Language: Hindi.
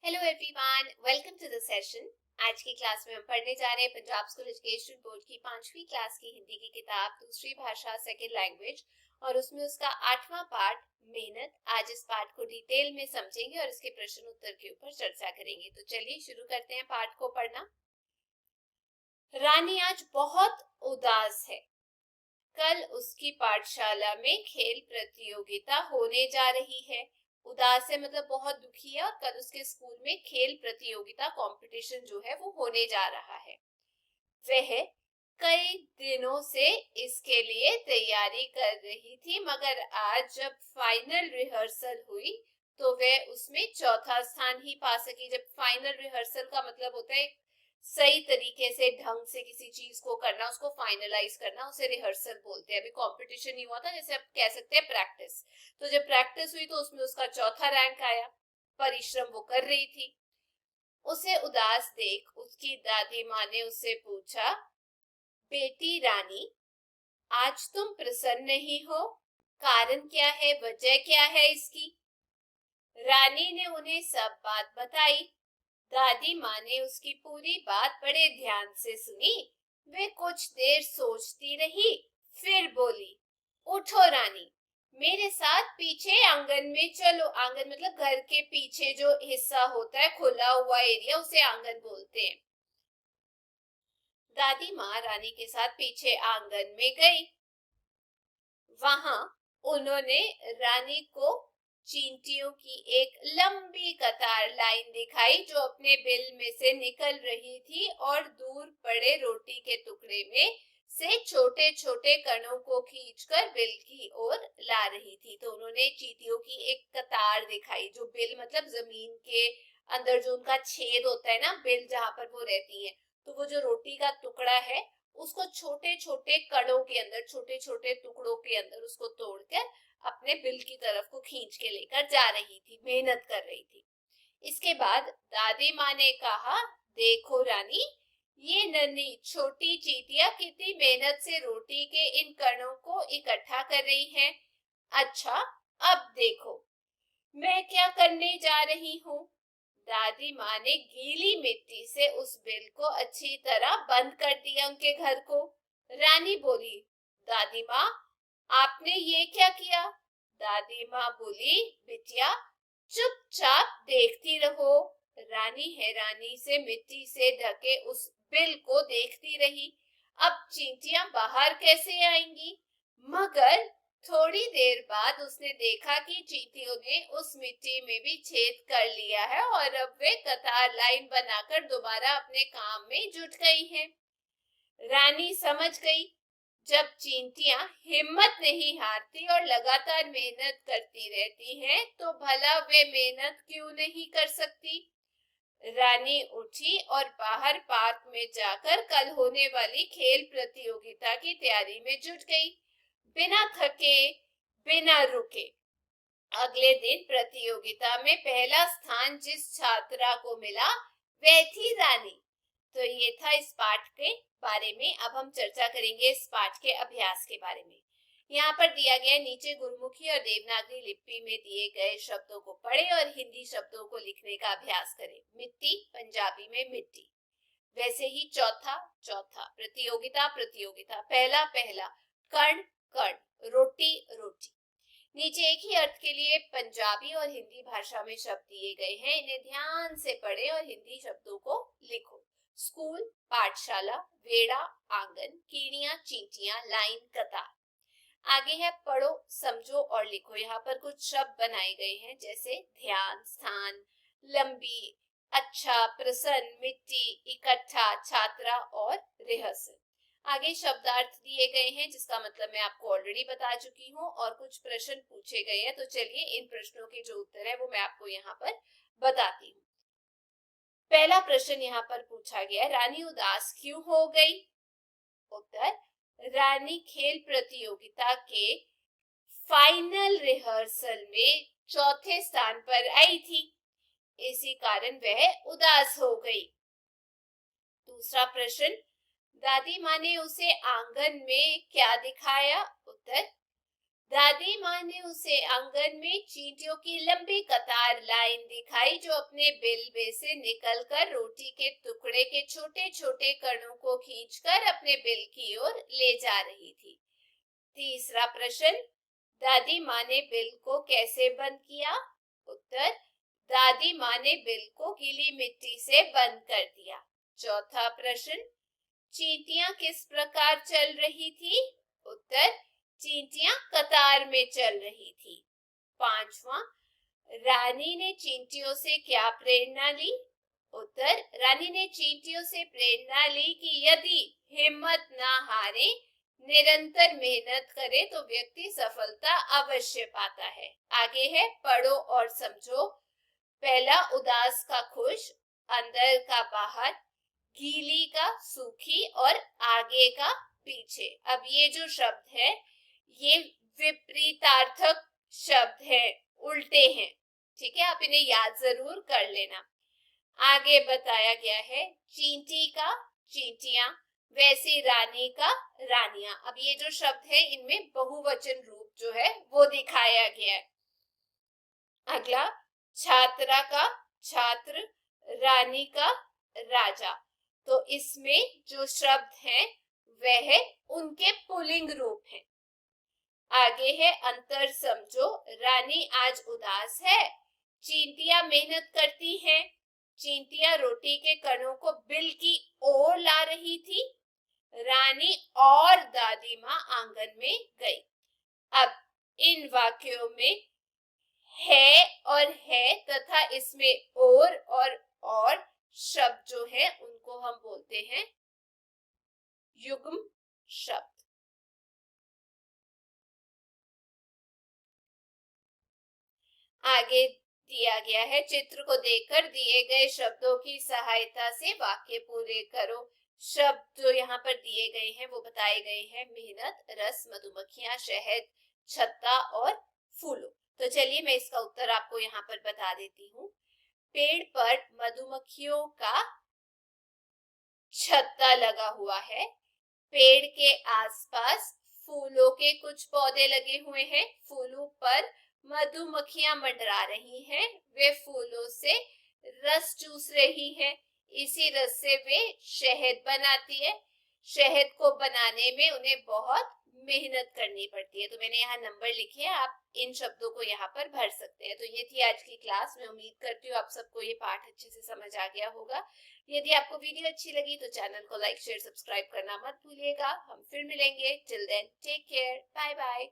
Hello everyone, welcome to the session. आज की क्लास में हम पढ़ने जा रहे हैं पंजाब स्कूल एजुकेशन बोर्ड की 5वीं क्लास की हिंदी की किताब दूसरी भाषा सेकंड लैंग्वेज और उसमें उसका 8वां पार्ट मेहनत। आज इस पार्ट को डिटेल में समझेंगे और इसके प्रश्न उत्तर के ऊपर चर्चा करेंगे। तो चलिए शुरू करते हैं पार्ट को पढ़ना। रानी आज बहुत उदास है। कल उसकी पाठशाला में खेल प्रतियोगिता होने जा रही है। उदास है मतलब बहुत दुखी है और कल उसके स्कूल में खेल प्रतियोगिता कंपटीशन जो है वो होने जा रहा है। वह कई दिनों से इसके लिए तैयारी कर रही थी, मगर आज जब फाइनल रिहर्सल हुई तो वह उसमें चौथा स्थान ही पा सकी। जब फाइनल रिहर्सल का मतलब होता है सही तरीके से ढंग से किसी चीज को करना, उसको फाइनलाइज करना, उसे रिहर्सल बोलते हैं। अभी कंपटीशन नहीं हुआ था, जैसे आप कह सकते हैं प्रैक्टिस। तो जब प्रैक्टिस हुई तो उसमें उसका चौथा रैंक आया। परिश्रम वो कर रही थी। उसे उदास देख उसकी दादी माँ ने उससे पूछा, बेटी रानी, आज तुम प्रसन्न नहीं हो, कारण क्या है, वजह क्या है इसकी? रानी ने उन्हें सब बात बताई। दादी माँ ने उसकी पूरी बात बड़े ध्यान से सुनी। वे कुछ देर सोचती रही, फिर बोली, उठो रानी, मेरे साथ पीछे आंगन में चलो। आंगन मतलब घर के पीछे जो हिस्सा होता है, खुला हुआ एरिया, उसे आंगन बोलते हैं। दादी माँ रानी के साथ पीछे आंगन में गई। वहां उन्होंने रानी को चींटियों की एक लंबी कतार लाइन दिखाई जो अपने बिल में से निकल रही थी और दूर पड़े रोटी के टुकड़े में से छोटे छोटे कणों को खींचकर बिल की ओर ला रही थी। तो उन्होंने चींटियों की एक कतार दिखाई, जो बिल मतलब जमीन के अंदर जो उनका छेद होता है ना, बिल जहां पर वो रहती है, तो वो जो रोटी का टुकड़ा है उसको छोटे छोटे कणों के अंदर, छोटे छोटे टुकड़ों के अंदर उसको तोड़कर अपने बिल की तरफ को खींच के लेकर जा रही थी, मेहनत कर रही थी। इसके बाद दादी माँ ने कहा, देखो रानी, ये नन्ही छोटी चींटियां कितनी मेहनत से रोटी के इन कणों को इकट्ठा कर रही हैं। अच्छा, अब देखो मैं क्या करने जा रही हूँ। दादी माँ ने गीली मिट्टी से उस बिल को अच्छी तरह बंद कर दिया, उनके घर को। रानी बोली, दादी माँ, आपने ये क्या किया? दादी माँ बोली, बिटिया, चुपचाप देखती रहो। रानी हैरानी से मिट्टी से ढके उस बिल को देखती रही। अब चींटियां बाहर कैसे आएंगी? मगर थोड़ी देर बाद उसने देखा कि चींटियों ने उस मिट्टी में भी छेद कर लिया है और अब वे कतार लाइन बनाकर दोबारा अपने काम में जुट गई हैं। रानी समझ गई, जब चींटियां हिम्मत नहीं हारती और लगातार मेहनत करती रहती हैं, तो भला वे मेहनत क्यों नहीं कर सकती। रानी उठी और बाहर पार्क में जाकर कल होने वाली खेल प्रतियोगिता की तैयारी में जुट गई, बिना थके, बिना रुके। अगले दिन प्रतियोगिता में पहला स्थान जिस छात्रा को मिला वह थी रानी। तो ये था इस पाठ के बारे में। अब हम चर्चा करेंगे इस पाठ के अभ्यास के बारे में। यहाँ पर दिया गया नीचे गुरुमुखी और देवनागरी लिपि में दिए गए शब्दों को पढ़े और हिंदी शब्दों को लिखने का अभ्यास करें। मिट्टी पंजाबी में मिट्टी। वैसे ही चौथा चौथा, प्रतियोगिता प्रतियोगिता, पहला पहला, कण कण, रोटी रोटी। नीचे एक ही अर्थ के लिए पंजाबी और हिंदी भाषा में शब्द दिए गए हैं, इन्हें ध्यान से पढ़े और हिंदी शब्दों को लिखो। स्कूल, पाठशाला, वेड़ा, आंगन, कीड़ियां, चींटियां, लाइन, कतार। आगे है पढ़ो, समझो और लिखो। यहाँ पर कुछ शब्द बनाए गए हैं, जैसे ध्यान, स्थान, लंबी, अच्छा, प्रसन्न, मिट्टी, इकट्ठा, छात्रा और रिहर्सल। आगे शब्दार्थ दिए गए हैं जिसका मतलब मैं आपको ऑलरेडी बता चुकी हूँ और कुछ प्रश्न पूछे गए हैं। तो चलिए इन प्रश्नों के जो उत्तर है वो मैं आपको यहाँ पर बताती हूँ। पहला प्रश्न यहाँ पर पूछा गया, रानी उदास क्यों हो गई? उत्तर, रानी खेल प्रतियोगिता के फाइनल रिहर्सल में चौथे स्थान पर आई थी, इसी कारण वह उदास हो गई। दूसरा प्रश्न, दादी माँ ने उसे आंगन में क्या दिखाया? उत्तर, दादी माँ ने उसे आंगन में चींटियों की लंबी कतार लाइन दिखाई जो अपने बिल में से निकलकर रोटी के टुकड़े के छोटे छोटे कणों को खींचकर अपने बिल की ओर ले जा रही थी। तीसरा प्रश्न, दादी माँ ने बिल को कैसे बंद किया? उत्तर, दादी माँ ने बिल को गीली मिट्टी से बंद कर दिया। चौथा प्रश्न, चींटियां किस प्रकार चल रही थी? उत्तर, चींटियां कतार में चल रही थी। पांचवा, रानी ने चींटियों से क्या प्रेरणा ली? उत्तर, रानी ने चींटियों से प्रेरणा ली कि यदि हिम्मत ना हारे, निरंतर मेहनत करे तो व्यक्ति सफलता अवश्य पाता है। आगे है पढ़ो और समझो। पहला, उदास का खुश, अंदर का बाहर, गीली का सूखी और आगे का पीछे। अब ये जो शब्द है ये विपरीतार्थक शब्द है, उल्टे हैं। ठीक है, आप इन्हें याद जरूर कर लेना। आगे बताया गया है चींटी का चींटियां, वैसी रानी का रानियां। अब ये जो शब्द है इनमें बहुवचन रूप जो है वो दिखाया गया है। अगला, छात्रा का छात्र, रानी का राजा। तो इसमें जो शब्द हैं वह उनके पुल्लिंग रूप हैं। आगे है अंतर समझो। रानी आज उदास है, चींटियां मेहनत करती हैं। चींटियां रोटी के कणों को बिल की ओर ला रही थी। रानी और दादी माँ आंगन में गई। अब इन वाक्यों में है और है तथा इसमें और शब्द जो है उनको हम बोलते हैं युग्म शब्द। आगे दिया गया है चित्र को देखकर दिए गए शब्दों की सहायता से वाक्य पूरे करो। शब्द जो यहाँ पर दिए गए हैं वो बताए गए हैं मेहनत, रस, मधुमक्खियां, शहद, छत्ता और फूलों। तो चलिए मैं इसका उत्तर आपको यहाँ पर बता देती हूँ। पेड़ पर मधुमक्खियों का छत्ता लगा हुआ है। पेड़ के आसपास फूलों के कुछ पौधे लगे हुए हैं। फूलों पर मधुमक्खियां मंडरा रही हैं। वे फूलों से रस चूस रही हैं। इसी रस से वे शहद बनाती है। शहद को बनाने में उन्हें बहुत मेहनत करनी पड़ती है। तो मैंने यहाँ नंबर लिखे हैं, आप इन शब्दों को यहाँ पर भर सकते हैं। तो ये थी आज की क्लास। मैं उम्मीद करती हूँ आप सबको ये पाठ अच्छे से समझ आ गया होगा। यदि आपको वीडियो अच्छी लगी तो चैनल को लाइक, शेयर, सब्सक्राइब करना मत भूलिएगा। हम फिर मिलेंगे। Till then take care, bye bye.